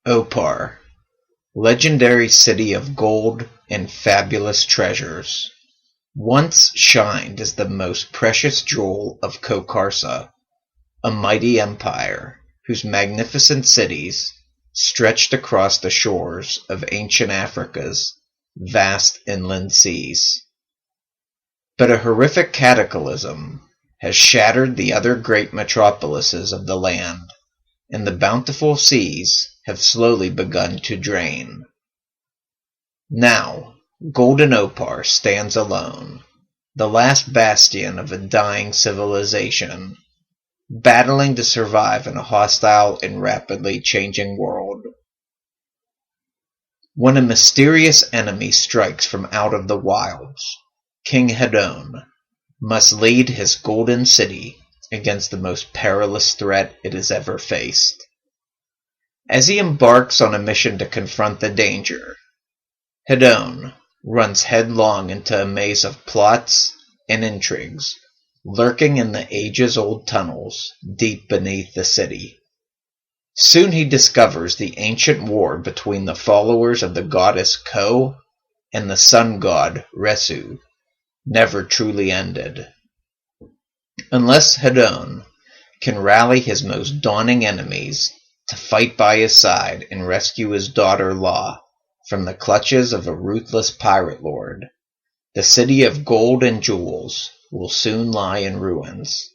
Opar, legendary city of gold and fabulous treasures, once shined as the most precious jewel of Khokarsa, a mighty empire whose magnificent cities stretched across the shores of ancient Africa's vast inland seas. But a horrific cataclysm has shattered the other great metropolises of the land, and the bountiful seas have slowly begun to drain. Now, golden Opar stands alone, the last bastion of a dying civilization, battling to survive in a hostile and rapidly changing world. When a mysterious enemy strikes from out of the wilds, King Hadon must lead his golden city against the most perilous threat it has ever faced. As he embarks on a mission to confront the danger, Hadon runs headlong into a maze of plots and intrigues lurking in the ages-old tunnels deep beneath the city. Soon he discovers the ancient war between the followers of the goddess Ko and the sun god Resu never truly ended. Unless Hadon can rally his most daunting enemies to fight by his side and rescue his daughter La from the clutches of a ruthless pirate lord, the city of gold and jewels will soon lie in ruins,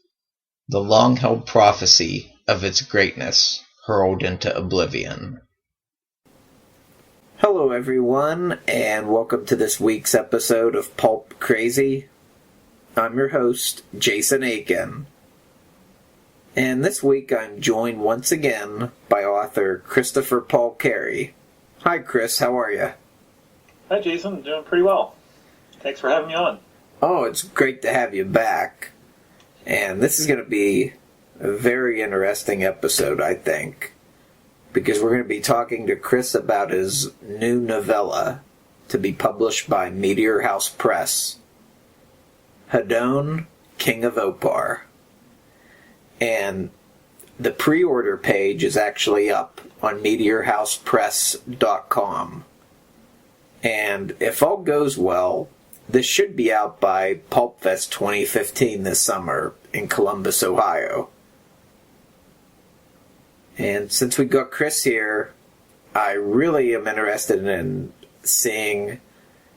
the long-held prophecy of its greatness hurled into oblivion. Hello everyone, and welcome to this week's episode of Pulp Crazy. I'm your host, Jason Aiken. And this week I'm joined once again by author Christopher Paul Carey. Hi Chris, how are you? Hi Jason, I'm doing pretty well. Thanks for having me on. Oh, it's great to have you back. And this is going to be a very interesting episode, I think, because we're going to be talking to Chris about his new novella to be published by Meteor House Press, Hadon, King of Opar. And the pre-order page is actually up on meteorhousepress.com. And if all goes well, this should be out by PulpFest 2015 this summer in Columbus, Ohio. And since we got Chris here, I really am interested in seeing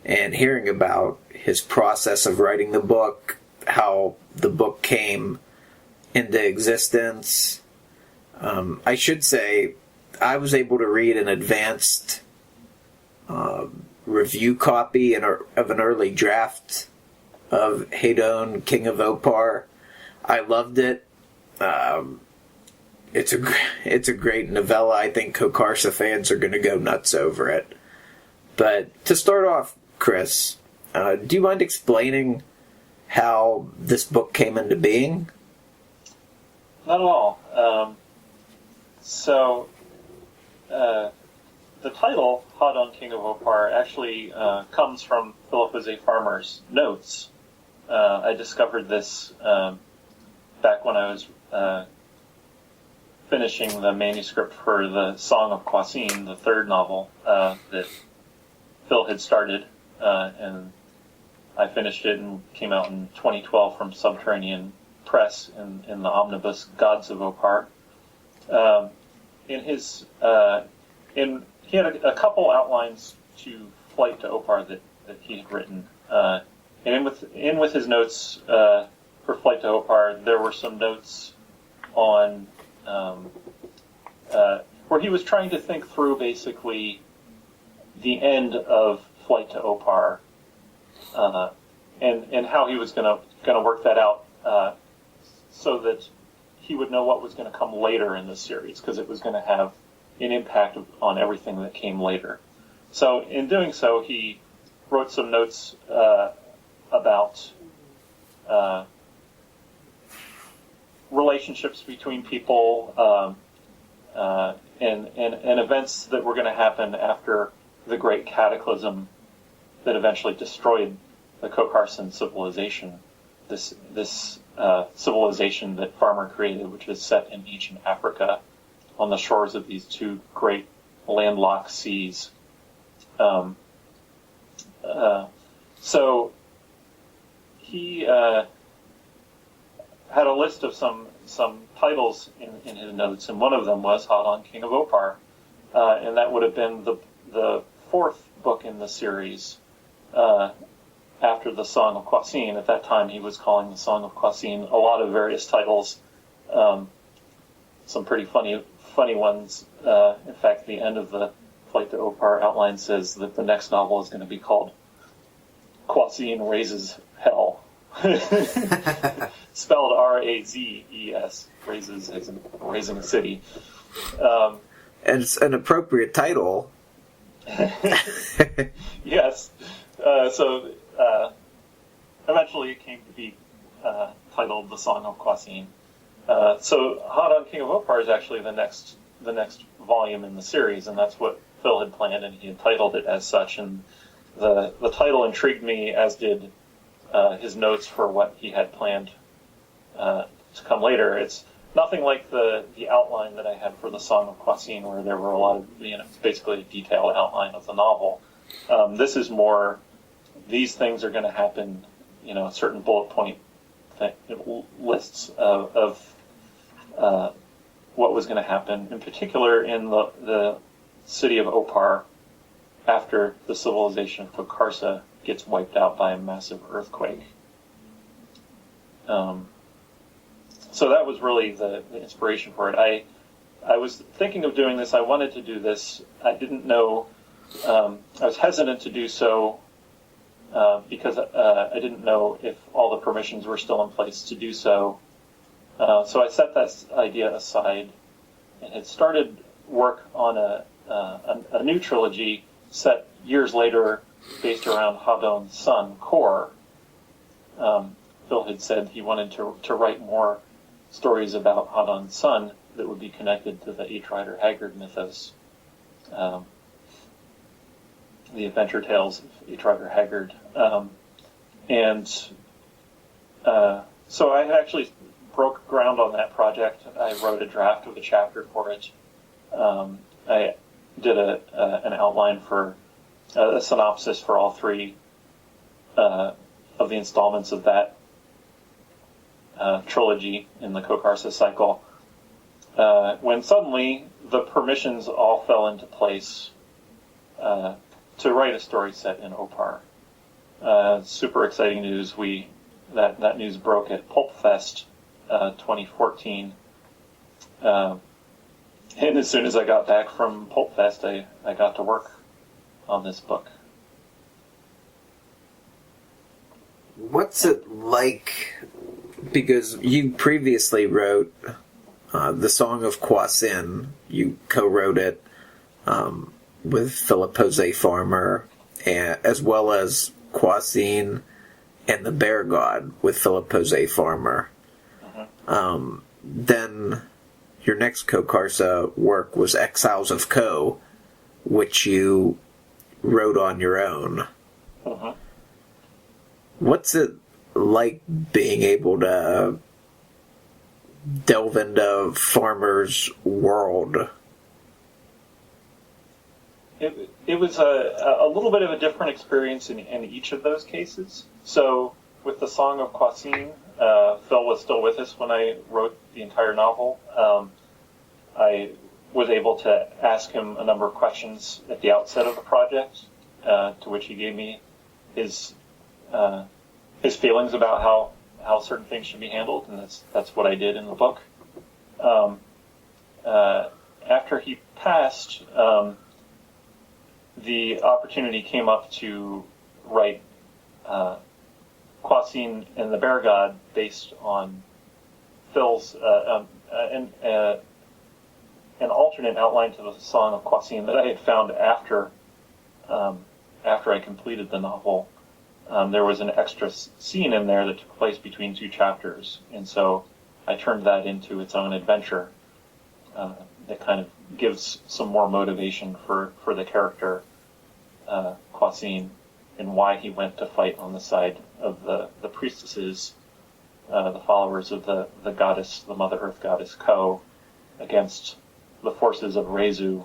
and hearing about his process of writing the book, how the book came into existence. I should say, I was able to read an advanced review copy of an early draft of Hadon, King of Opar. I loved it. It's a great novella. I think Khokarsa fans are going to go nuts over it. But to start off, Chris, do you mind explaining how this book came into being? Not at all. The title, Hadon, King of Opar, actually comes from Philip José Farmer's notes. I discovered this back when I was finishing the manuscript for the Song of Kwasin, the third novel that Phil had started, and I finished it and came out in 2012 from Subterranean Press in the omnibus Gods of Opar. He had a couple outlines to Flight to Opar that he had written, and with his notes for Flight to Opar, there were some notes on where he was trying to think through basically the end of Flight to Opar, and how he was going to work that out so that he would know what was going to come later in the series, because it was going to have an impact on everything that came later. So in doing so, he wrote some notes about relationships between people and events that were going to happen after the great cataclysm that eventually destroyed the Khokarsan civilization. This civilization that Farmer created, which is set in ancient Africa on the shores of these two great landlocked seas. So he had a list of some titles in his notes, and one of them was Hadon, King of Opar, and that would have been the fourth book in the series after the Song of Khokarsa. At that time, he was calling the Song of Khokarsa a lot of various titles, some pretty funny ones. In fact, the end of the Flight to Opar outline says that the next novel is going to be called Khokarsa Raises Hell. Spelled Razes, raises as in raising a city. And it's an appropriate title. Yes. So eventually it came to be titled The Song of Khokarsa. So Hadon, King of Opar is actually the next volume in the series, and that's what Phil had planned, and he had titled it as such. And the title intrigued me, as did his notes for what he had planned to come later. It's nothing like the outline that I had for the Song of Khokarsa, where there were a lot of, it's basically a detailed outline of the novel. This is more, these things are going to happen, certain bullet point lists of what was going to happen, in particular in the city of Opar after the civilization of Khokarsa gets wiped out by a massive earthquake. So that was really the inspiration for it. I was thinking of doing this. I wanted to do this. I didn't know. I was hesitant to do so because I didn't know if all the permissions were still in place to do so. So I set that idea aside and had started work on a new trilogy set years later based around Hadon's son, Khor. Phil had said he wanted to write more stories about Hadon's son that would be connected to the H-Rider Haggard mythos. The adventure tales of H-Rider Haggard. So I actually broke ground on that project. I wrote a draft of a chapter for it. I did an outline for a synopsis for all three of the installments of that trilogy in the Khokarsa cycle. When suddenly the permissions all fell into place to write a story set in Opar. Super exciting news. That news broke at Pulp Fest 2014. And as soon as I got back from Pulp Fest, I got to work on this book. What's it like? Because you previously wrote The Song of Khokarsa. You co-wrote it with Philip José Farmer, as well as Khokarsa and the Bear God with Philip José Farmer. Uh-huh. Then your next Khokarsa work was Exiles of Kho, which you wrote on your own. Uh-huh. What's it like being able to delve into Farmer's world? It was a little bit of a different experience in each of those cases. So with the Song of Khokarsa, Phil was still with us when I wrote the entire novel. I was able to ask him a number of questions at the outset of the project, to which he gave me his feelings about how certain things should be handled, and that's what I did in the book. After he passed, the opportunity came up to write Khokarsa and the Bear God based on Phil's an alternate outline to the Song of Khokarsa that I had found after I completed the novel. There was an extra scene in there that took place between two chapters, and so I turned that into its own adventure that kind of gives some more motivation for the character Khokarsa and why he went to fight on the side of the priestesses, the followers of the goddess, the Mother Earth goddess Kho, against the forces of Rezu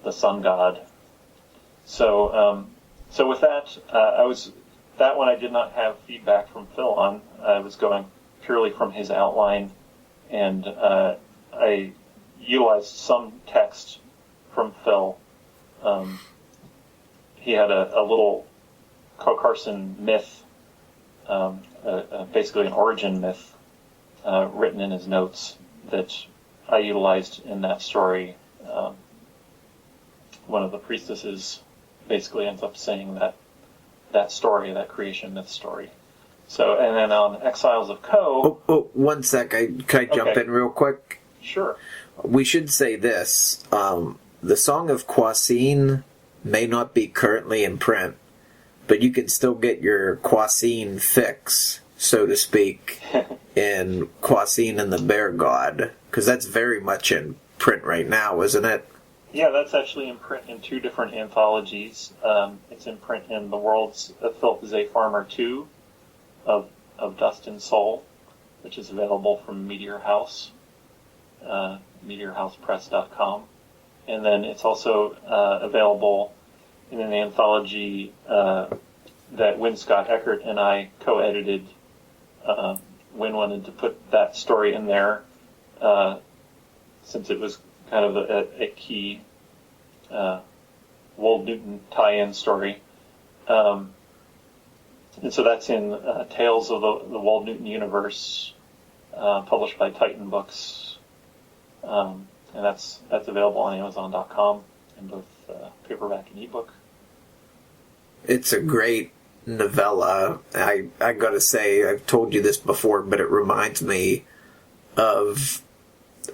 the sun god. So with that, that one I did not have feedback from Phil on. I was going purely from his outline, and I utilized some text from Phil. He had a little Khokarsan myth, basically an origin myth, written in his notes that I utilized in that story. One of the priestesses basically ends up saying that story, that creation myth story. So, and then on Exiles of Kho... One sec. Can I jump in real quick? Sure. We should say this. The Song of Khoisin may not be currently in print, but you can still get your Khoisin fix, so to speak, in Khoisin and the Bear God, because that's very much in print right now, isn't it? Yeah, that's actually in print in 2 different anthologies. It's in print in The World's a Filth is a Farmer 2 of Dust and Soul, which is available from Meteor House, meteorhousepress.com. And then it's also available in an anthology that Wynne Scott Eckert and I co-edited. Wynne wanted to put that story in there since it was kind of a key Wold Newton tie-in story. And so that's in Tales of the Wold Newton Universe, published by Titan Books. And that's available on Amazon.com in both paperback and ebook. It's a great novella. I gotta say, I've told you this before, but it reminds me of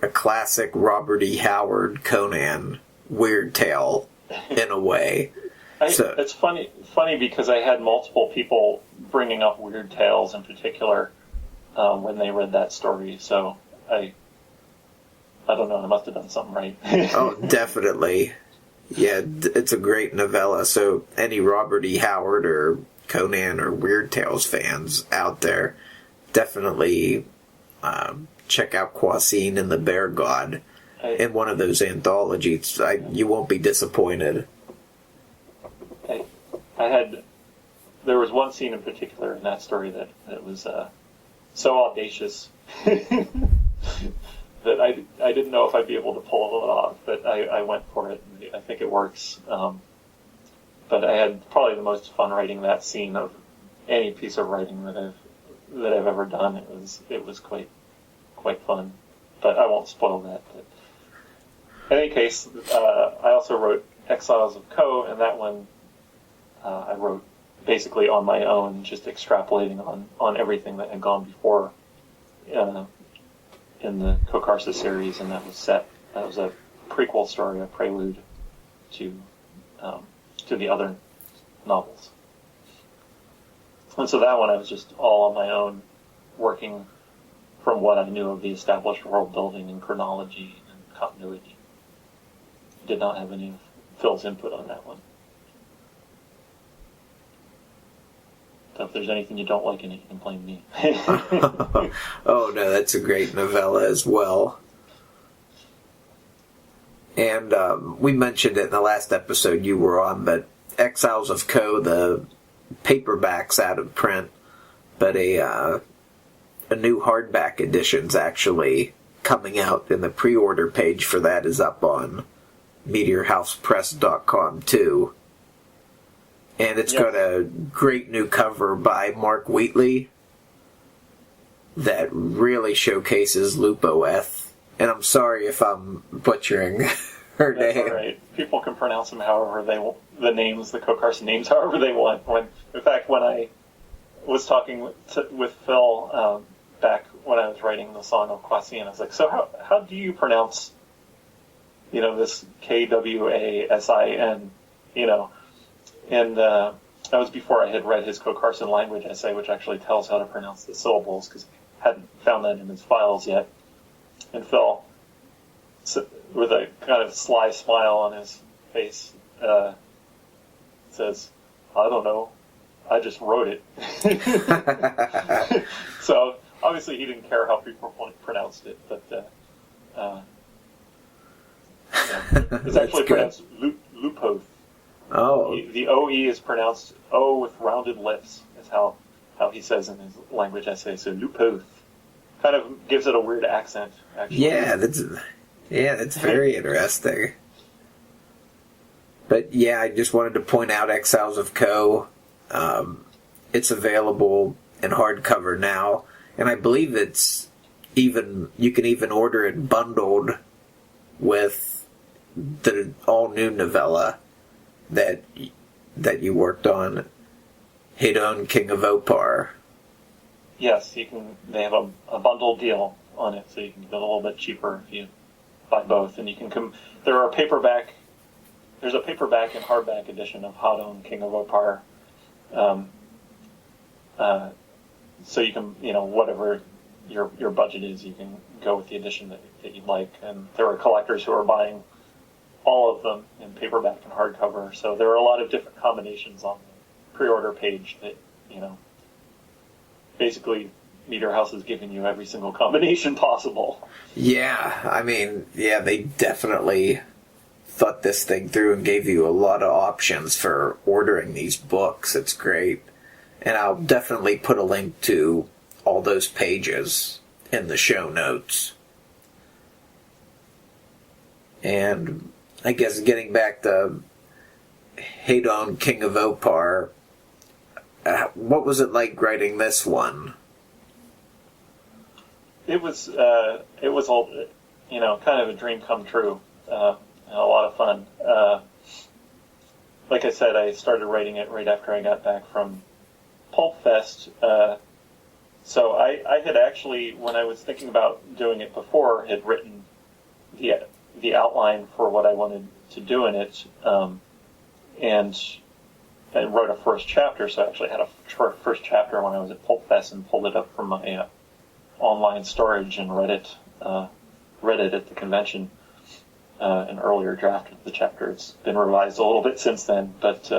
a classic Robert E. Howard Conan weird tale in a way. It's funny because I had multiple people bringing up weird tales in particular when they read that story. So I don't know. I must have done something right. Oh, definitely. Yeah, it's a great novella. So any Robert E. Howard or Conan or Weird Tales fans out there, definitely check out Khoisin and the Bear God in one of those anthologies. You won't be disappointed. There was one scene in particular in that story that was so audacious that I didn't know if I'd be able to pull it off, but I went for it. And I think it works. But I had probably the most fun writing that scene of any piece of writing that I've ever done. It was quite fun, but I won't spoil that. But in any case, I also wrote Exiles of Kho, and that one I wrote basically on my own, just extrapolating on everything that had gone before in the Khokarsa series, and that was a prequel story, a prelude to the other novels. And so that one I was just all on my own, working from what I knew of the established world building and chronology and continuity. Did not have any of Phil's input on that one. So if there's anything you don't like in it, you can blame me. Oh, no, that's a great novella as well. And we mentioned it in the last episode you were on, but Exiles of Kho, the paperback's out of print, but a new hardback edition's actually coming out, and the pre-order page for that is up on meteorhousepress.com too. And it's got a great new cover by Mark Wheatley that really showcases Lupoeth. And I'm sorry if I'm butchering her name. That's all right. People can pronounce them however they want, the Khokarsa names, however they want. In fact, when I was talking with Phil back when I was writing the Song of Khoisin, I was like, so how do you pronounce, this Kwasin, And that was before I had read his Khokarsan language essay, which actually tells how to pronounce the syllables, because I hadn't found that in his files yet. And Phil, with a kind of sly smile on his face, says, I don't know, I just wrote it. So, obviously he didn't care how people pronounced it, but It's actually pronounced Lupoth. Oh. The OE is pronounced O with rounded lips, is how he says in his language essay. So Lupoth kind of gives it a weird accent, actually. Yeah, that's very interesting. But yeah, I just wanted to point out Exiles of Ko. It's available in hardcover now, and I believe you can even order it bundled with the all new novella that you worked on, Hadon, King of Opar. Yes, you can. They have a bundle deal on it, so you can get it a little bit cheaper if you buy both. And you can there's a paperback and hardback edition of Hadon, King of Opar. So you can, whatever your budget is, you can go with the edition that you'd like. And there are collectors who are buying all of them in paperback and hardcover. So there are a lot of different combinations on the pre-order page that, basically Meteor House is giving you every single combination possible. Yeah, they definitely thought this thing through and gave you a lot of options for ordering these books. It's great. And I'll definitely put a link to all those pages in the show notes. And I guess getting back to Hadon, King of Opar, what was it like writing this one? It was all, kind of a dream come true. And a lot of fun. Like I said, I started writing it right after I got back from Pulp Fest. So I had actually, when I was thinking about doing it before, had written the outline for what I wanted to do in it, and wrote a first chapter. So I actually had a first chapter when I was at Pulp Fest and pulled it up from my online storage and read it at the convention. An earlier draft of the chapter. It's been revised a little bit since then, but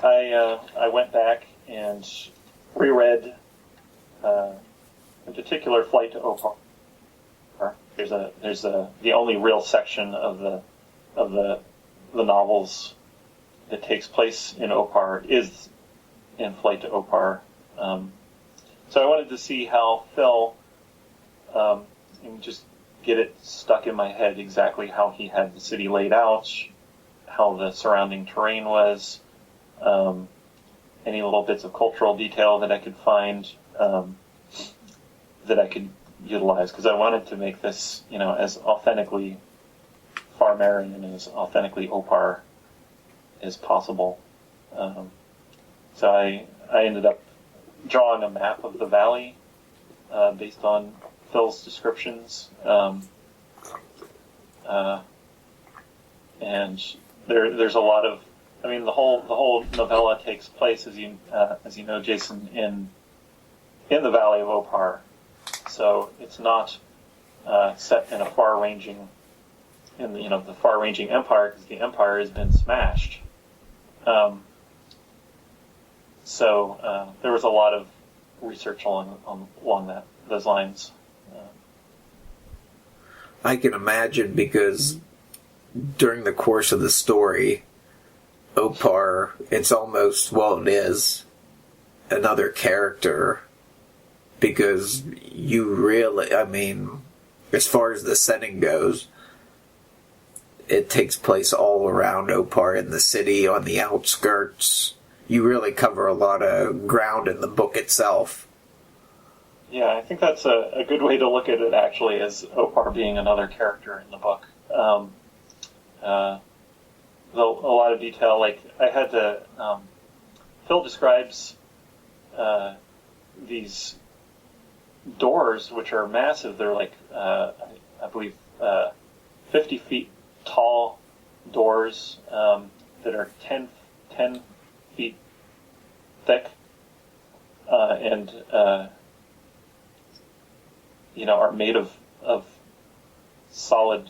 I went back and reread, in particular, Flight to Opar. There's the only real section of the novels that takes place in Opar is in Flight to Opar. So I wanted to see how Phil, and just get it stuck in my head exactly how he had the city laid out, how the surrounding terrain was, any little bits of cultural detail that I could find that I could utilize, because I wanted to make this, as authentically Farmarian and as authentically Opar as possible. So I ended up drawing a map of the valley based on Phil's descriptions, and there's a lot of, the whole novella takes place, as you know, Jason, in the Valley of Opar. So it's not set in a far-ranging empire, because the empire has been smashed. So there was a lot of research along those lines. I can imagine, because during the course of the story, Opar, it is another character, because you really, as far as the setting goes, it takes place all around Opar in the city, on the outskirts. You really cover a lot of ground in the book itself. Yeah, I think that's a good way to look at it, actually, as Opar being another character in the book. A lot of detail, like I had to... Phil describes these doors, which are massive. They're like, I believe, 50 feet tall doors that are 10 feet thick and are made of solid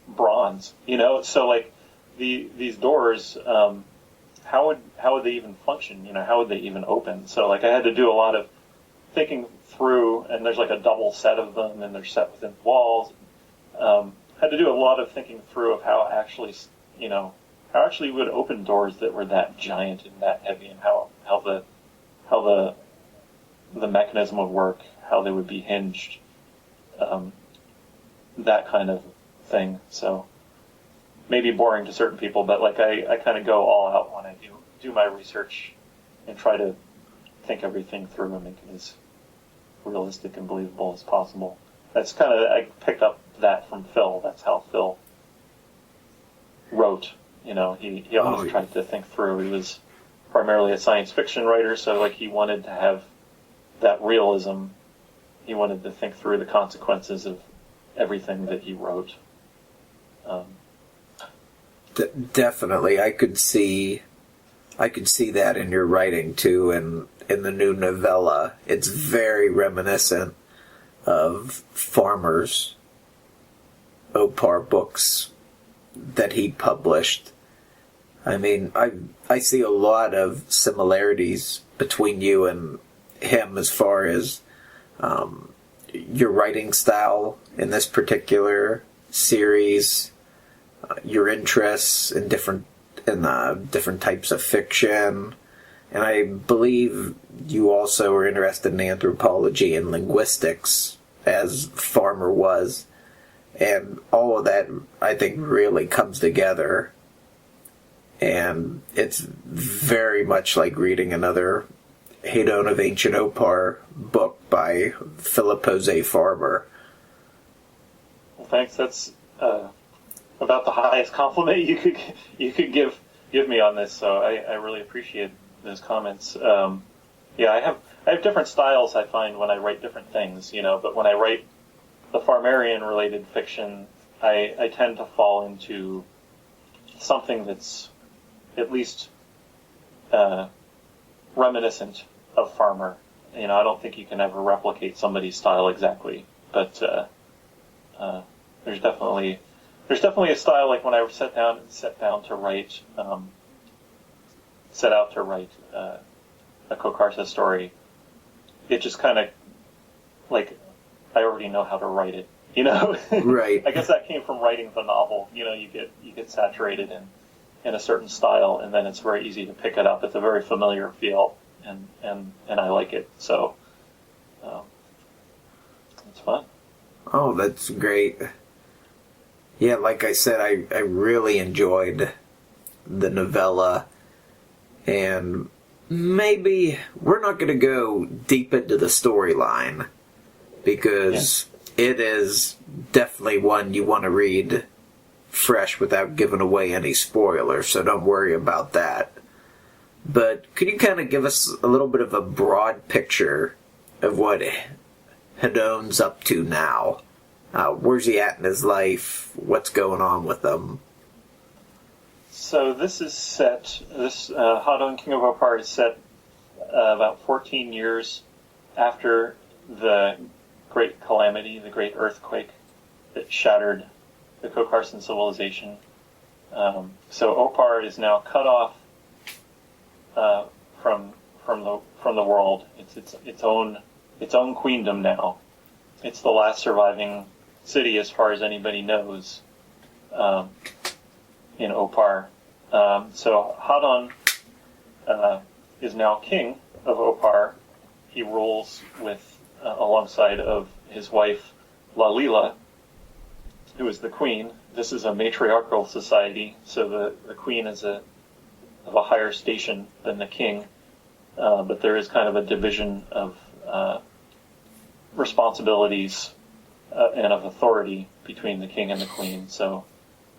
bronze. So like these doors, how would they even function? How would they even open? So like I had to do a lot of thinking through, and there's like a double set of them, and they're set within walls. Had to do a lot of thinking through of how actually you would open doors that were that giant and that heavy, and how the mechanism would work, how they would be hinged, that kind of thing. So maybe boring to certain people, but like I kind of go all out when I do my research and try to think everything through and make it as realistic and believable as possible. That's kind of, I picked up that from Phil. That's how Phil wrote. He always tried to think through. He was primarily a science fiction writer, so like he wanted to have that realism. He wanted to think through the consequences of everything that he wrote. Definitely, I could see that in your writing too, and in the new novella, it's very reminiscent of Farmer's Opar books that he published. I mean, I see a lot of similarities between you and him as far as your writing style in this particular series, your interests in different types of fiction, and I believe you also are interested in anthropology and linguistics, as Farmer was, and all of that I think really comes together, and it's very much like reading another Hadon of Ancient Opar book by Philip José Farmer. Well, thanks. That's about the highest compliment you could give me on this. So I really appreciate those comments. I have different styles. I find when I write different things, But when I write the Farmarian related fiction, I tend to fall into something that's at least reminiscent of Farmer. I don't think you can ever replicate somebody's style exactly, but there's definitely a style. Like when I set out to write a Khokarsa story, it just kind of like I already know how to write it. Right. I guess that came from writing the novel. You get saturated in a certain style, and then it's very easy to pick it up. It's a very familiar feel, and I like it. So it's fun. Oh, that's great. Yeah, like I said, I really enjoyed the novella, and maybe we're not going to go deep into the storyline, because it is definitely one you want to read fresh without giving away any spoilers, so don't worry about that. But could you kind of give us a little bit of a broad picture of what Hadon's up to now? Where's he at in his life? What's going on with him? So this is set, Hadon, King of Opar, is set about 14 years after the great calamity, the great earthquake that shattered the Khokarsan civilization. So Opar is now cut off from the world. It's its own queendom now. It's the last surviving city, as far as anybody knows, in Opar. So Hadon is now king of Opar. He rules with alongside of his wife Lalila, who is the queen. This is a matriarchal society, so the queen is of a higher station than the king, but there is kind of a division of responsibilities and of authority between the king and the queen. So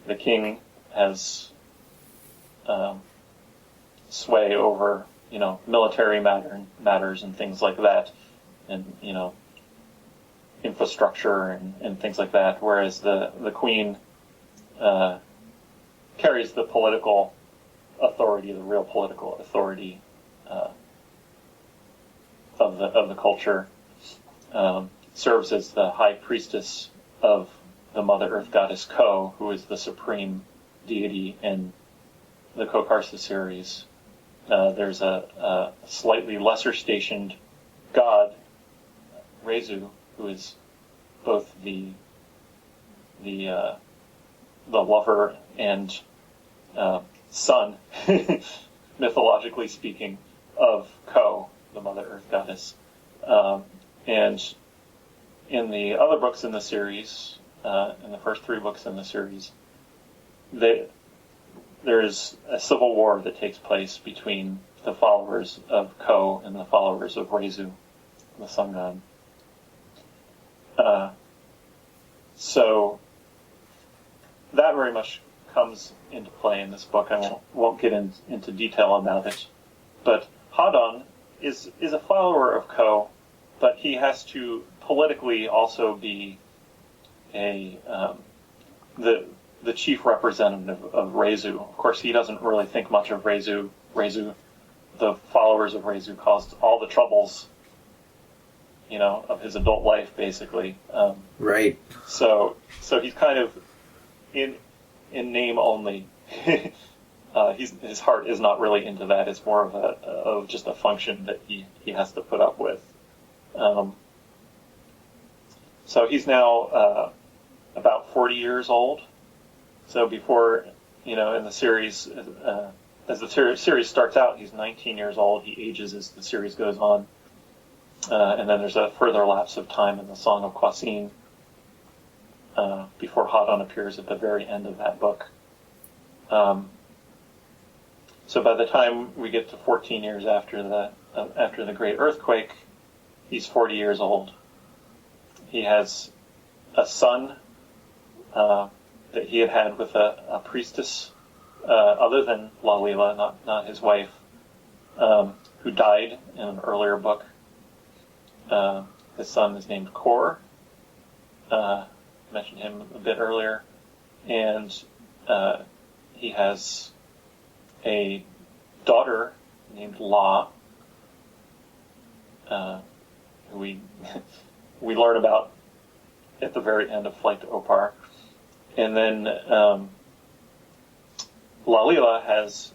the king has sway over, military matters and things like that, and, infrastructure and things like that, whereas the queen carries the political authority, the real political authority of the culture, serves as the high priestess of the Mother Earth goddess Ko, who is the supreme deity in the Khokarsa series. There's a slightly lesser stationed god Reizu, who is both the lover and son, mythologically speaking, of Ko, the Mother Earth goddess. And in the other books in the series, in the first 3 books in the series, there's a civil war that takes place between the followers of Ko and the followers of Reizu, the sun god. So that very much comes into play in this book. I won't get into detail about it. But Hadon is a follower of Ko, but he has to politically also be the chief representative of Reizu. Of course, he doesn't really think much of Reizu. The followers of Reizu caused all the troubles, of his adult life, basically. Right. So he's kind of in name only. His heart is not really into that. It's more of just a function that he has to put up with. So he's now about 40 years old. So before, in the series, as the series starts out, he's 19 years old. He ages as the series goes on. And then there's a further lapse of time in the Song of Kwasin before Hadon appears at the very end of that book. So by the time we get to 14 years after the Great Earthquake, he's 40 years old. He has a son that he had with a priestess other than Lalila, not his wife, who died in an earlier book. His son is named Kor. Mentioned him a bit earlier. And he has a daughter named La, who we learn about at the very end of Flight to Opar. And then Lalila has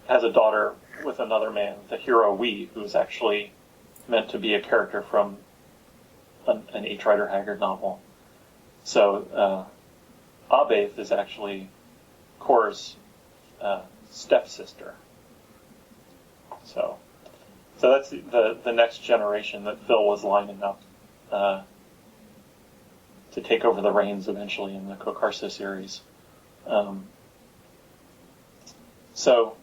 a daughter with another man, the hero Wee, who is actually meant to be a character from an H. Rider Haggard novel. So Abaith is actually Kor's stepsister. So that's the next generation that Phil was lining up to take over the reins eventually in the Khokarsa series. So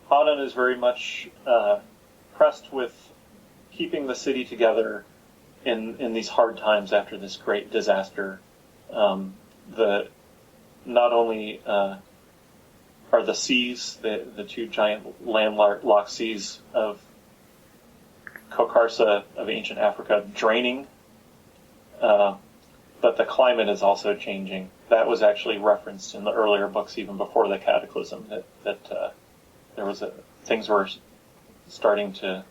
Hadon is very much pressed with keeping the city together in these hard times after this great disaster. Not only are the seas, the 2 giant landlocked seas of Khokarsa, of ancient Africa, draining, but the climate is also changing. That was actually referenced in the earlier books, even before the Cataclysm, that there was things were starting to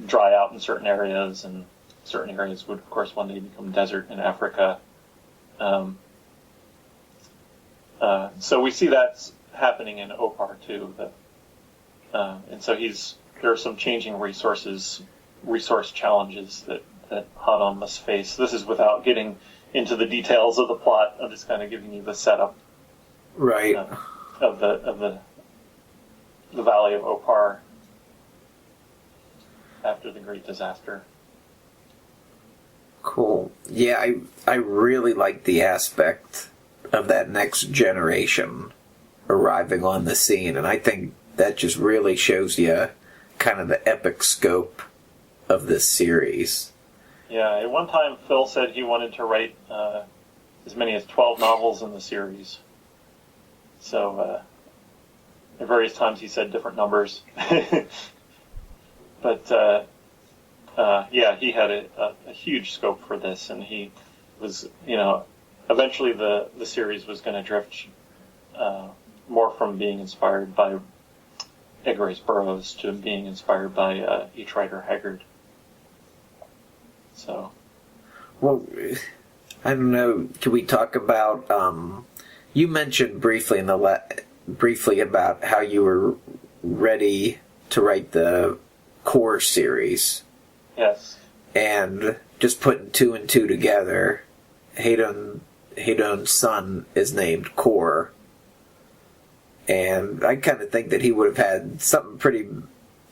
dry out in certain areas, and certain areas would, of course, one day become desert in Africa. So we see that's happening in Opar too. And so there are some changing resource challenges that Hadon must face. This is without getting into the details of the plot. I'm just kind of giving you the setup, right, of the Valley of Opar after the Great Disaster. Cool. Yeah, I really like the aspect of that next generation arriving on the scene, and I think that just really shows you kind of the epic scope of this series. Yeah, at one time Phil said he wanted to write as many as 12 novels in the series. So at various times he said different numbers. But yeah, he had a huge scope for this, and he was, eventually the series was going to drift more from being inspired by Edgar Rice Burroughs to being inspired by H. Rider Haggard. So, well, I don't know. Can we talk about? You mentioned briefly about how you were ready to write the Core series. Yes. And just putting 2 and 2 together, Hadon's son is named Core. And I kind of think that he would have had something pretty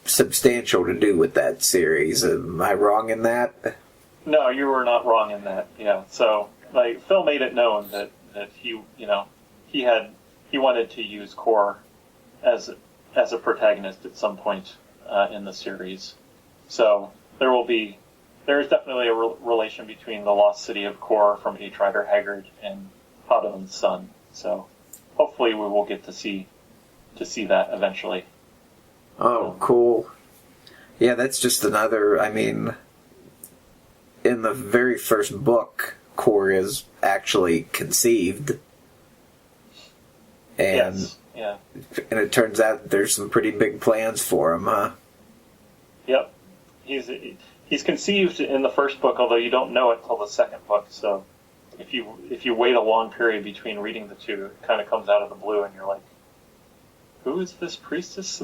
substantial to do with that series. Am I wrong in that? No, you were not wrong in that. Yeah. So, like, Phil made it known that he, he wanted to use Core as a protagonist at some point in the series. So there is definitely a relation between the lost city of Core from H. Rider Haggard and Hadon's son. So hopefully we will get to see that eventually. Oh, cool. Yeah, that's just another, I mean, in the very first book, Core is actually conceived. And, yes. Yeah. And it turns out there's some pretty big plans for him, huh? Yep. He's conceived in the first book, although you don't know it till the second book. So if you wait a long period between reading the two, it kind of comes out of the blue, and you're like, who is this priestess?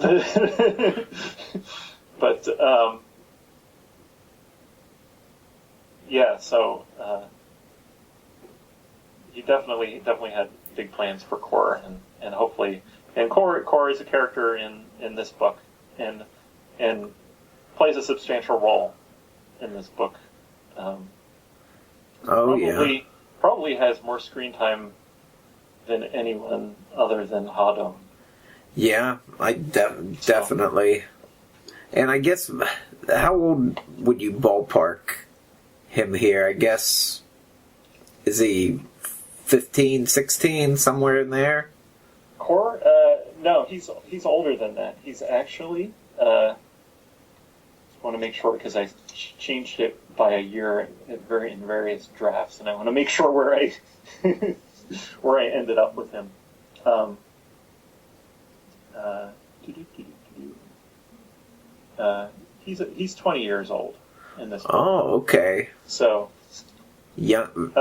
But yeah. So he definitely had big plans for Core, and hopefully, and Core is a character in this book, and plays a substantial role in this book. Probably has more screen time than anyone other than Hadon. Yeah, definitely. And I guess, how old would you ballpark him here? I guess, is he 15, 16, somewhere in there? Core? No, he's older than that. He's actually, just want to make sure, because I changed it by a year in various drafts, and I want to make sure where I where I ended up with him. He's 20 years old in this book. Oh, okay. So young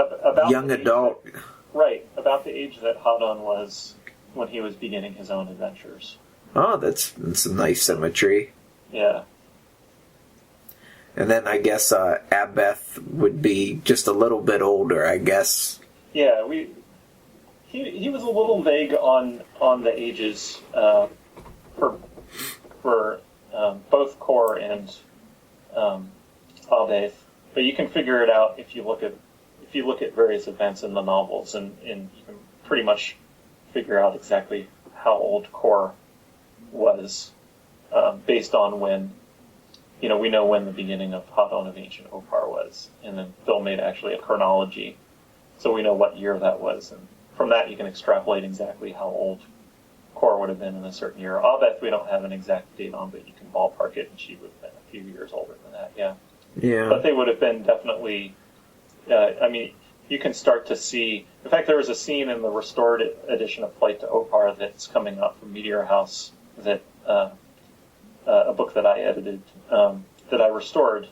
adult. Right, about the age that Hadon was when he was beginning his own adventures. Oh, that's a nice symmetry. Yeah. And then I guess Abeth would be just a little bit older, I guess. Yeah, he was a little vague on the ages for both Core and Abeth, but you can figure it out if you look at various events in the novels, and you can pretty much figure out exactly how old Core was based on when. We know when the beginning of Hadon of Ancient Opar was, and then Phil made actually a chronology, so we know what year that was, and from that you can extrapolate exactly how old Core would have been in a certain year. Abeth we don't have an exact date on, but you can ballpark it, and she would have been a few years older than that, yeah. Yeah. But they would have been definitely, you can start to see, in fact there was a scene in the restored edition of Flight to Opar that's coming up from Meteor House that, a book that I edited, that I restored,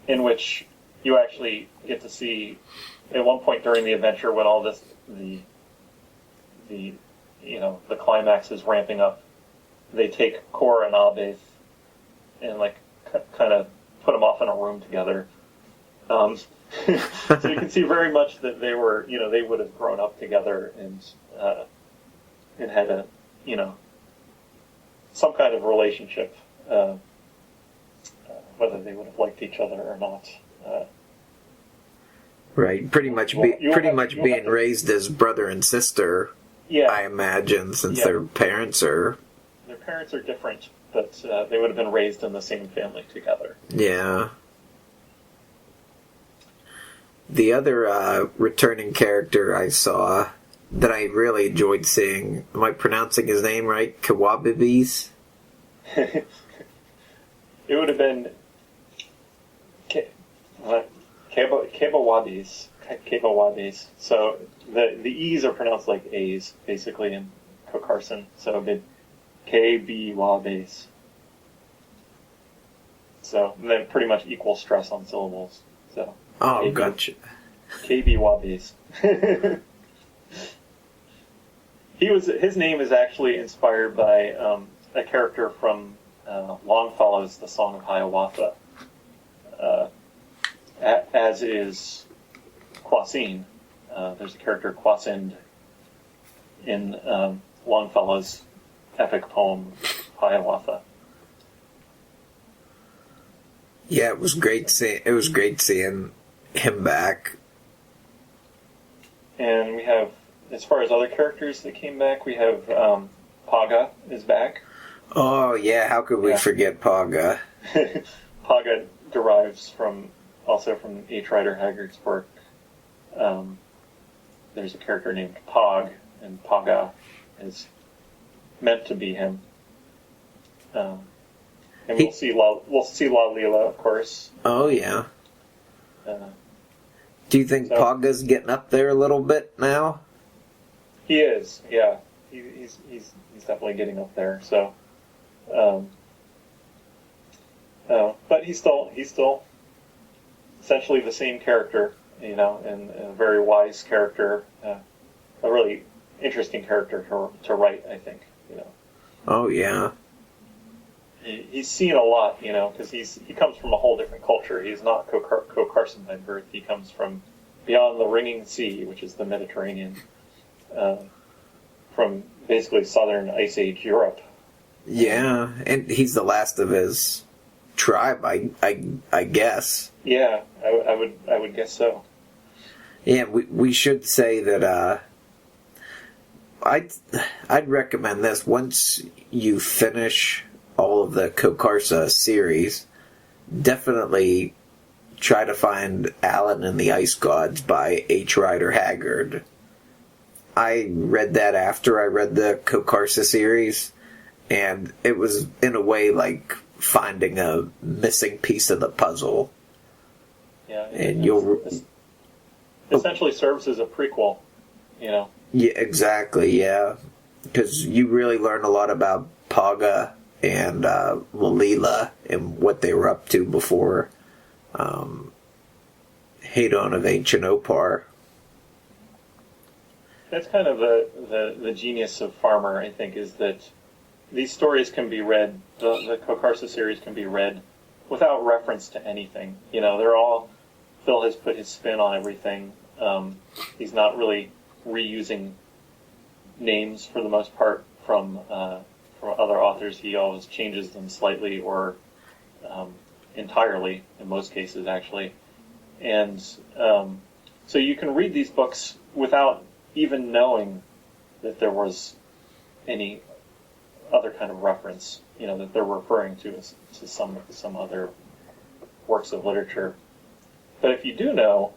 in which you actually get to see, at one point during the adventure when all this, the climax is ramping up, they take Core and Abeth and kind of put them off in a room together. So you can see very much that they were, they would have grown up together and had a, some kind of relationship, whether they would have liked each other or not. Right, pretty much being raised as brother and sister. Yeah, I imagine, since their parents are different, but they would have been raised in the same family together. Yeah. The other returning character I saw that I really enjoyed seeing, am I pronouncing his name right? Kawabibis? It would have been Kebawabis. So the E's are pronounced like A's, basically, in Khokarsan. So it would be K-B-Wabis. So then pretty much equal stress on syllables. So oh, gotcha. K-B-Wabis. His name is actually inspired by a character from Longfellow's The Song of Hiawatha, as is Kwasind. There's a character, Kwasind, in Longfellow's epic poem, Hiawatha. Yeah, it was great seeing him back. And we have, as far as other characters that came back, we have Paga is back. Oh, yeah, how could we forget Paga? Paga derives also from H. Rider Haggard's work. There's a character named Pog, and Paga is meant to be him. And we'll see La Leela, of course. Oh, yeah. Do you think Paga's getting up there a little bit now? He is, yeah. He's definitely getting up there. So, but he's still essentially the same character, and a very wise character, a really interesting character to write, I think. Oh yeah. He's seen a lot, because he comes from a whole different culture. He's not Khokarsa by birth. He comes from beyond the ringing sea, which is the Mediterranean, from basically southern Ice Age Europe. Yeah, and he's the last of his tribe, I guess. Yeah, I would guess so. Yeah, we should say that I'd recommend this once you finish all of the Khokarsa series. Definitely try to find Alan and the Ice Gods by H. Rider Haggard. I read that after I read the Khokarsa series, and it was in a way like finding a missing piece of the puzzle. Yeah, and essentially serves as a prequel, Yeah, exactly. Yeah, because you really learn a lot about Paga and Lalila and what they were up to before Hadon of Ancient Opar. That's kind of the genius of Farmer, I think, is that these stories can be read, the Khokarsa series can be read without reference to anything. They're all, Phil has put his spin on everything. He's not really reusing names for the most part from other authors. He always changes them slightly or entirely, in most cases, actually. And so you can read these books without even knowing that there was any other kind of reference, that they're referring to some other works of literature. But if you do know,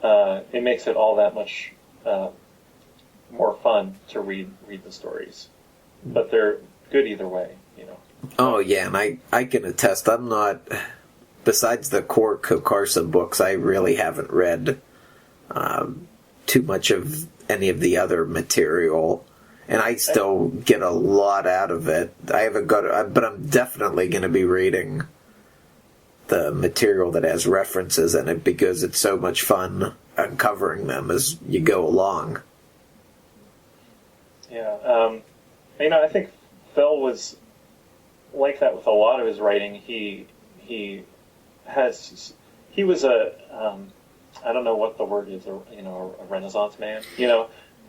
it makes it all that much more fun to read the stories. But they're good either way, Oh yeah, and I can attest. I'm not. Besides the core Khokarsa books, I really haven't read too much of any of the other material, and I still get a lot out of it. I haven't got, but I'm definitely going to be reading the material that has references in it because it's so much fun uncovering them as you go along. Yeah, I think Phil was like that with a lot of his writing. He was a I don't know what the word is, a Renaissance man,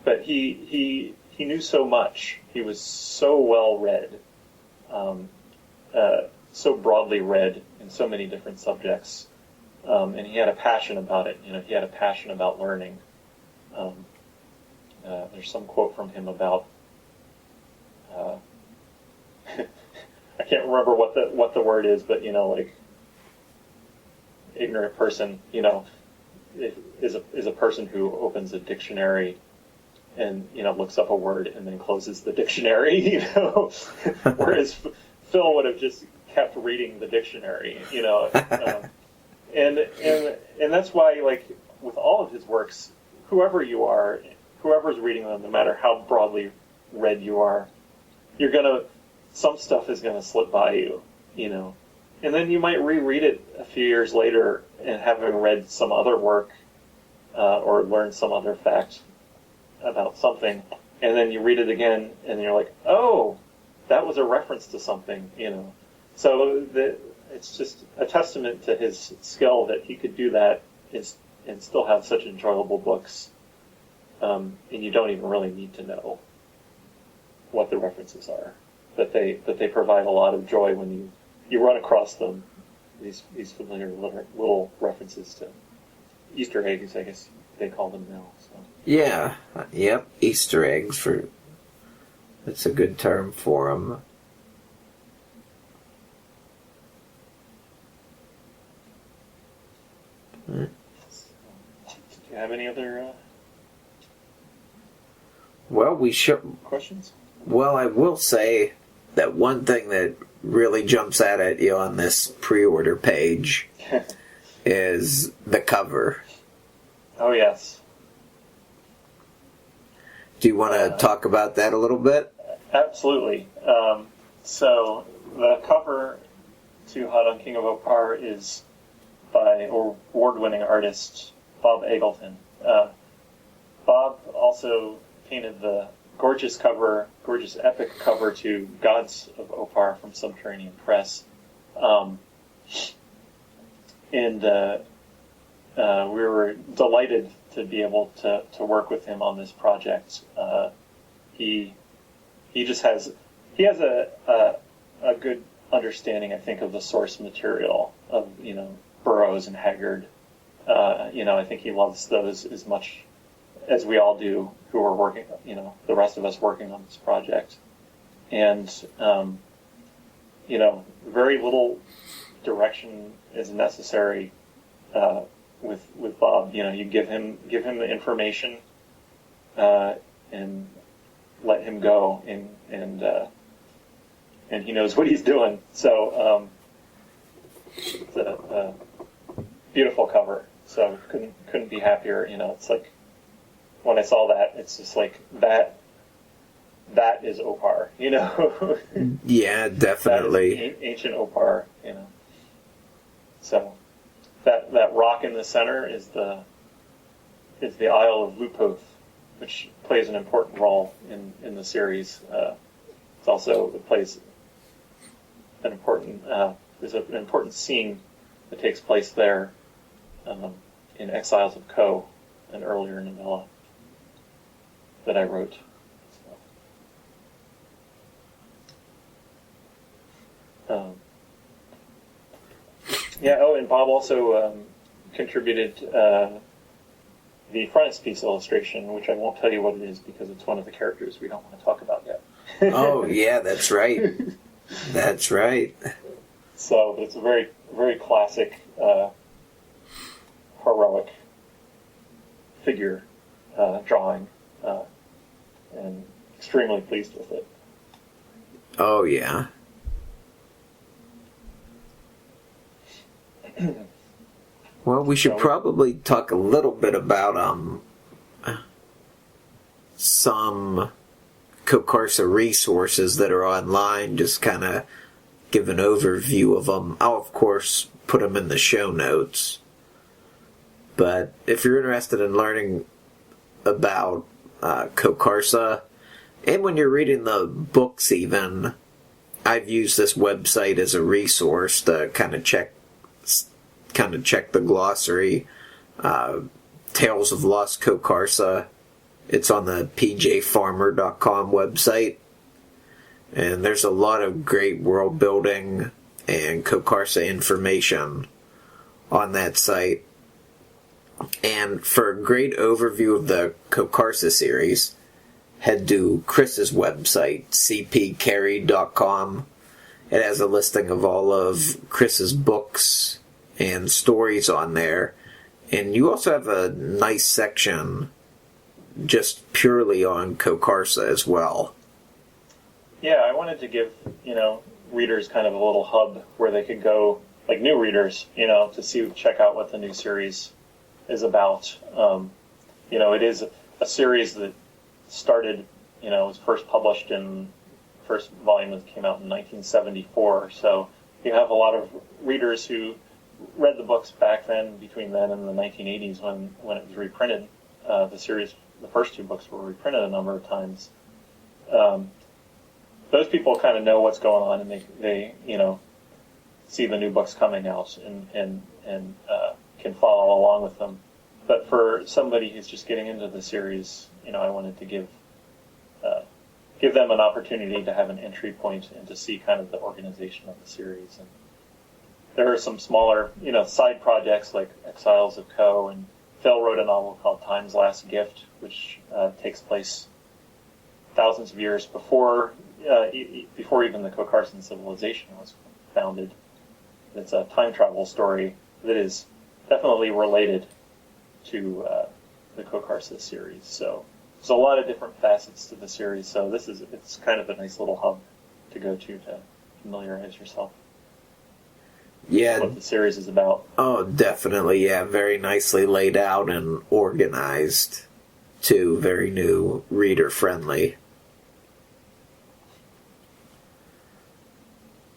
but he knew so much. He was so well read, so broadly read in so many different subjects, and he had a passion about it. He had a passion about learning. There's some quote from him about I can't remember what the word is, but like ignorant person, is a person who opens a dictionary and looks up a word and then closes the dictionary, whereas Phil would have just kept reading the dictionary, and that's why, like, with all of his works, whoever's reading them, no matter how broadly read you are, some stuff is gonna slip by you, and then you might reread it a few years later and having read some other work or learned some other fact about something, and then you read it again and you're like, oh, that was a reference to something, So it's just a testament to his skill that he could do that and still have such enjoyable books. And you don't even really need to know what the references are, but they provide a lot of joy when you run across them. These familiar little references to Easter eggs, I guess they call them now. So. Yeah, yep, Easter eggs that's a good term for them. Do you have any other Well, we should. questions? Well, I will say that one thing that really jumps out at you on this pre-order page is the cover. Oh, yes. Do you want to talk about that a little bit? Absolutely. So the cover to Hadon, King of Opar is by award-winning artist Bob Eggleton. Bob also painted the gorgeous epic cover to Gods of Opar from Subterranean Press. And we were delighted to be able to work with him on this project. He has a good understanding, I think, of the source material of Burroughs and Haggard. I think he loves those as much as we all do who are working, the rest of us working on this project. And, very little direction is necessary with Bob. You give him the information and let him go, and he knows what he's doing. So it's a beautiful cover. So couldn't be happier. It's like when I saw that, it's just like that is Opar. Yeah, definitely. That is ancient Opar. So that rock in the center is the Isle of Lupoth, which plays an important role in the series. It plays an important there's an important scene that takes place there in Exiles of Ko, an earlier novella that I wrote. And Bob also contributed the frontispiece illustration, which I won't tell you what it is because it's one of the characters we don't want to talk about yet. Oh, yeah, that's right. That's right. So it's a very, very classic, heroic figure drawing, and extremely pleased with it. Oh, yeah. Well, we should probably talk a little bit about some Khokarsa resources that are online, just kind of give an overview of them. I'll, of course, put them in the show notes. But if you're interested in learning about Khokarsa, and when you're reading the books even, I've used this website as a resource to kind of check the glossary. Tales of Lost Khokarsa. It's on the pjfarmer.com website. And there's a lot of great world building and Khokarsa information on that site. And for a great overview of the Khokarsa series, head to Chris's website, cpcarey.com. It has a listing of all of Chris's books and stories on there. And you also have a nice section just purely on Khokarsa as well. Yeah, I wanted to give, readers kind of a little hub where they could go, like new readers, to check out what the new series is about. It is a series that started, was first published first volume that came out in 1974. So you have a lot of readers who read the books back then, between then and the 1980s when it was reprinted. The series, the first two books were reprinted a number of times. those people kind of know what's going on, and they see the new books coming out and can follow along with them. But for somebody who's just getting into the series, I wanted to give them an opportunity to have an entry point and to see kind of the organization of the series. And there are some smaller, side projects like Exiles of Ko, and Phil wrote a novel called Time's Last Gift, which takes place thousands of years before even the Khokarsan civilization was founded. It's a time travel story that is definitely related to the Khokarsa series. So there's a lot of different facets to the series. So it's kind of a nice little hub to go to familiarize yourself. Yeah, what the series is about. Oh, definitely. Yeah, very nicely laid out and organized. Too very new, reader friendly.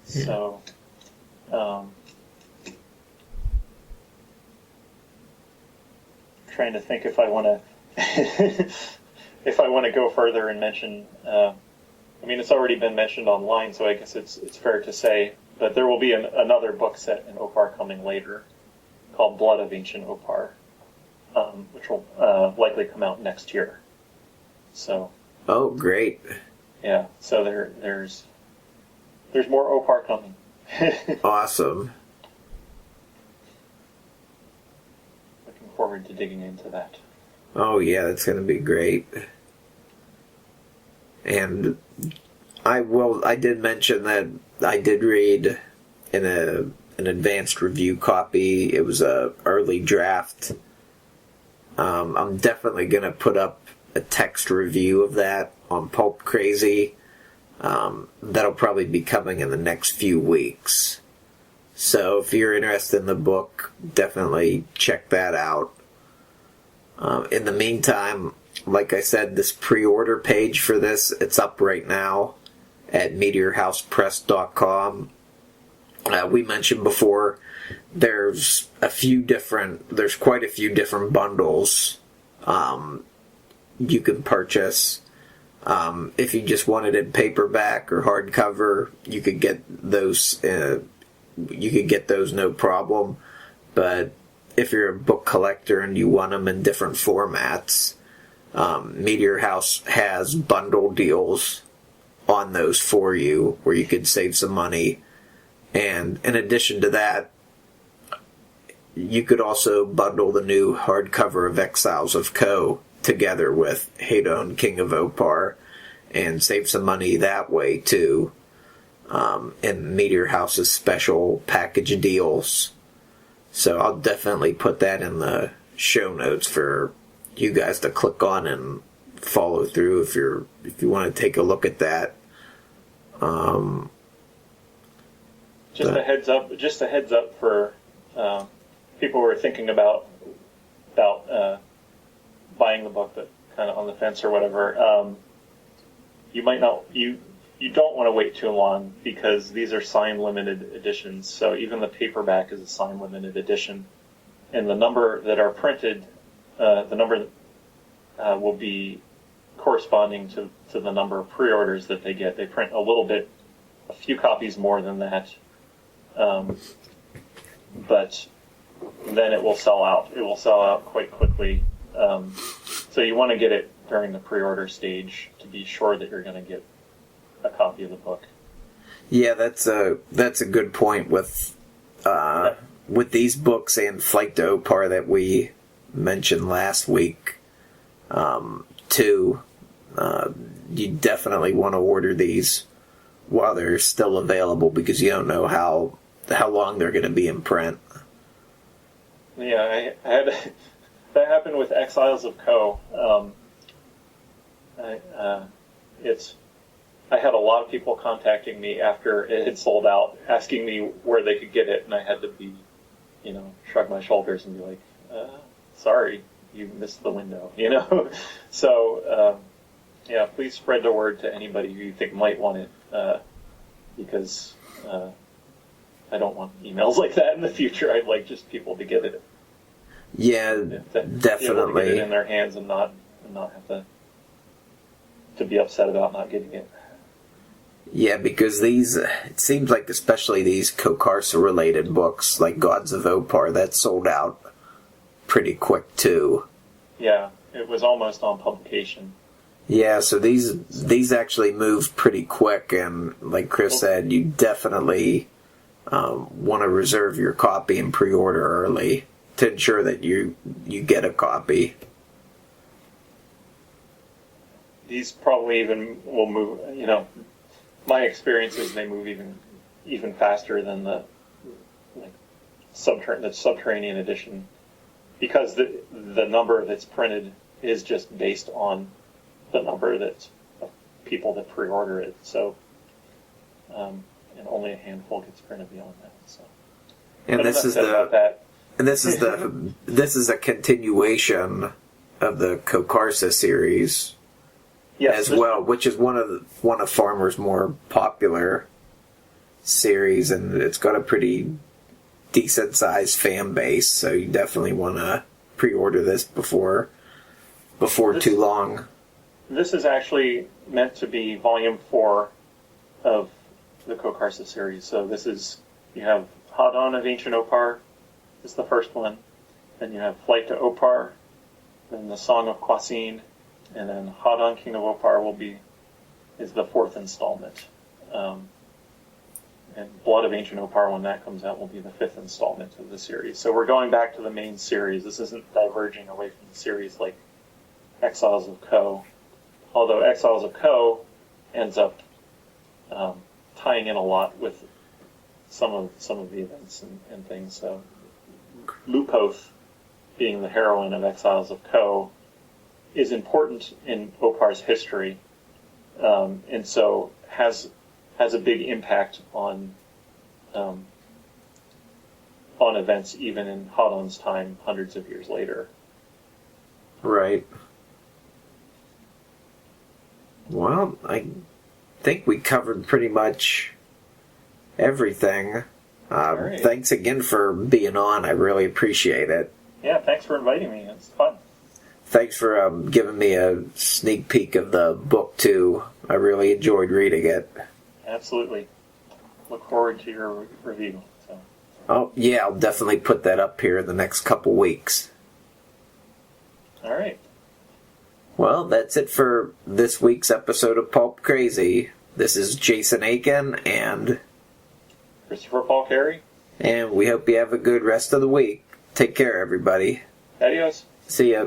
So, trying to think if I want to go further and mention. It's already been mentioned online, so I guess it's fair to say. But there will be another book set in Opar coming later, called Blood of Ancient Opar, which will likely come out next year. So. Oh, great! Yeah. So there's more Opar coming. Awesome. Looking forward to digging into that. Oh yeah, that's going to be great. And I did mention that I did read in an advanced review copy. It was a early draft. I'm definitely going to put up a text review of that on Pulp Crazy. That'll probably be coming in the next few weeks. So if you're interested in the book, definitely check that out. In the meantime, like I said, this pre-order page for this, it's up right now at meteorhousepress.com. We mentioned before, there's quite a few different bundles you can purchase. If you just wanted it paperback or hardcover, you could get those. No problem. But if you're a book collector and you want them in different formats, Meteor House has bundle deals on those for you, where you could save some money. And in addition to that, you could also bundle the new hardcover of Exiles of Ko together with Hadon, King of Opar, and save some money that way too, in Meteor House's special package deals. So I'll definitely put that in the show notes for you guys to click on and follow through if you want to take a look at that. Just a heads up for people who are thinking about buying the book but kind of on the fence or whatever. You don't want to wait too long, because these are sign limited editions. So even the paperback is a sign limited edition, and the number that are printed, will be corresponding to the number of pre-orders that they get. They print a few copies more than that, but then it will sell out. It will sell out quite quickly. So you want to get it during the pre-order stage to be sure that you're going to get a copy of the book. Yeah, that's a good point with these books and Flight to Opar that we mentioned last week too. You definitely want to order these while they're still available, because you don't know how long they're going to be in print. Yeah, I had that happened with Exiles of Ko. I had a lot of people contacting me after it had sold out, asking me where they could get it, and I had to shrug my shoulders and be like, sorry, you missed the window, So, please spread the word to anybody who you think might want it, because I don't want emails like that in the future. I'd like just people to get it. Yeah, definitely. To get it in their hands and not have to be upset about not getting it. Yeah, because it seems like especially these Khokarsa related books, like Gods of Opar, that sold out pretty quick too. Yeah, it was almost on publication. Yeah, so these actually moved pretty quick, and like Chris said, you definitely want to reserve your copy and pre-order early to ensure that you get a copy. These probably even will move, my experience is they move even faster than the subterranean edition, because the number that's printed is just based on the number of people that pre-order it. So, and only a handful gets printed beyond that. So, And this is a continuation of the Khokarsa series. Yes, as well, which is one of Farmer's more popular series, and it's got a pretty decent sized fan base. So you definitely want to pre-order this before too long. This is actually meant to be volume 4 of the Khokarsa series. So you have Hadon of Ancient Opar is the first one, then you have Flight to Opar, then the Song of Kwasin, and then Hadon, King of Opar is the 4th installment. And Blood of Ancient Opar, when that comes out, will be the 5th installment of the series. So we're going back to the main series. This isn't diverging away from the series like Exiles of Ko. Although Exiles of Ko ends up tying in a lot with some of the events and things. So Lupoth, being the heroine of Exiles of Ko, is important in Opar's history, and so has a big impact on events even in Hadon's time, hundreds of years later. Right. Well, I think we covered pretty much everything. Right. Thanks again for being on. I really appreciate it. Yeah, thanks for inviting me. It's fun. Thanks for giving me a sneak peek of the book, too. I really enjoyed reading it. Absolutely. Look forward to your review. So. Oh, yeah, I'll definitely put that up here in the next couple weeks. All right. Well, that's it for this week's episode of Pulp Crazy. This is Jason Aiken and Christopher Paul Carey. And we hope you have a good rest of the week. Take care, everybody. Adios. See ya.